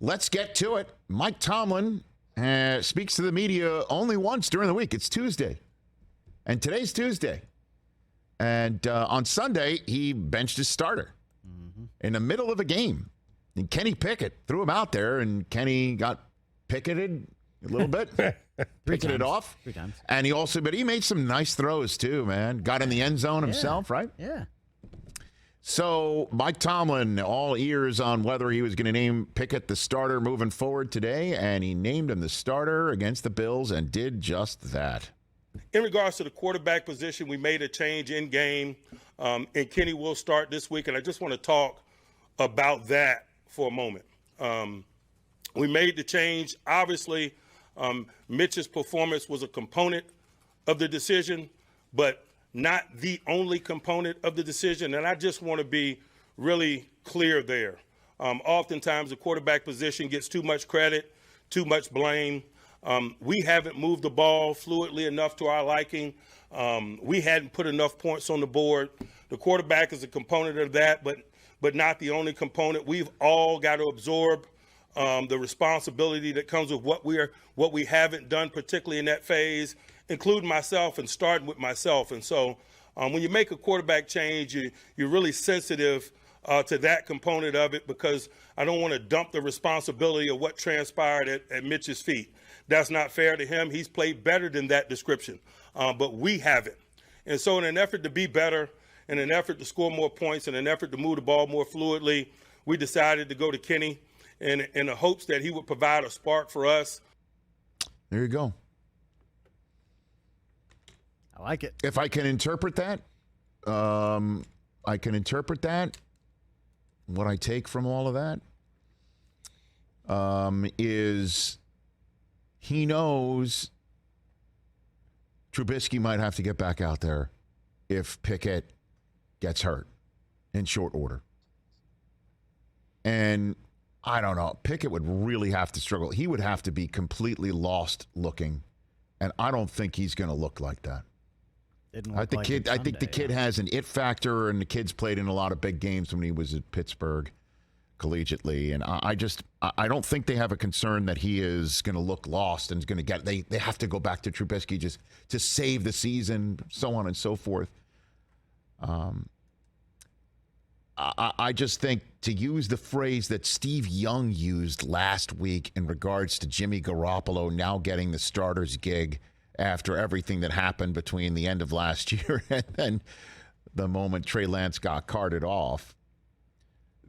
Let's get to it. Mike Tomlin speaks to the media only once during the week. It's Tuesday. And today's Tuesday. And on Sunday, he benched his starter in the middle of a game. And Kenny Pickett threw him out there, and Kenny got picketed a little bit. Picketed off. 3 times. And he made some nice throws too, man. Got in the end zone himself, right? Yeah. So Mike Tomlin, all ears on whether he was going to name Pickett the starter moving forward today, and he named him the starter against the Bills and did just that. In regards to the quarterback position, we made a change in game, and Kenny will start this week, and I just want to talk about that for a moment. We made the change. Obviously, Mitch's performance was a component of the decision, but not the only component of the decision, and I just want to be really clear there. Oftentimes, the quarterback position gets too much credit, too much blame. We haven't moved the ball fluidly enough to our liking. We hadn't put enough points on the board. The quarterback is a component of that, but not the only component. We've all got to absorb the responsibility that comes with what we haven't done, particularly in that phase, including myself and starting with myself. And so when you make a quarterback change, you're really sensitive to that component of it, because I don't want to dump the responsibility of what transpired at Mitch's feet. That's not fair to him. He's played better than that description, but we haven't. And so in an effort to be better, in an effort to score more points, in an effort to move the ball more fluidly, we decided to go to Kenny in the hopes that he would provide a spark for us. There you go. I like it. If I can interpret that, what I take from all of that is he knows Trubisky might have to get back out there if Pickett gets hurt in short order. And I don't know, Pickett would really have to struggle. He would have to be completely lost looking, and I don't think he's going to look like that. I think the kid has an it factor, and the kid's played in a lot of big games when he was at Pittsburgh collegiately, and I don't think they have a concern that he is going to look lost and is going to get. They have to go back to Trubisky just to save the season, so on and so forth. I just think, to use the phrase that Steve Young used last week in regards to Jimmy Garoppolo now getting the starter's gig after everything that happened between the end of last year and then the moment Trey Lance got carted off,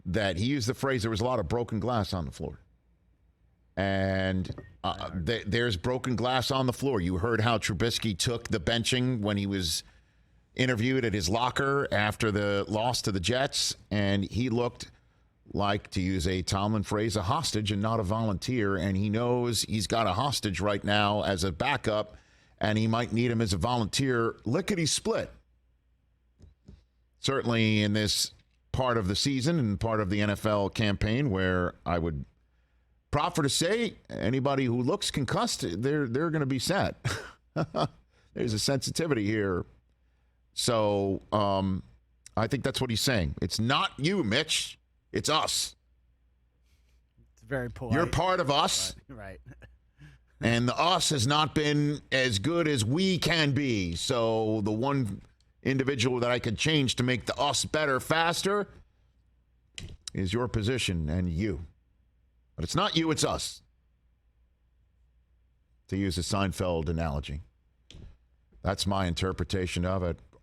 that he used the phrase, there was a lot of broken glass on the floor. And there's broken glass on the floor. You heard how Trubisky took the benching when he was interviewed at his locker after the loss to the Jets, and he looked like, to use a Tomlin phrase, a hostage and not a volunteer, and he knows he's got a hostage right now as a backup, and he might need him as a volunteer lickety-split. Certainly in this part of the season and part of the NFL campaign, where I would proffer to say anybody who looks concussed, they're going to be set. There's a sensitivity here. So I think that's what he's saying. It's not you, Mitch. It's us. It's very polite. You're part of us. Right. And the us has not been as good as we can be. So the one individual that I could change to make the us better faster is your position and you. But it's not you, it's us. To use a Seinfeld analogy. That's my interpretation of it.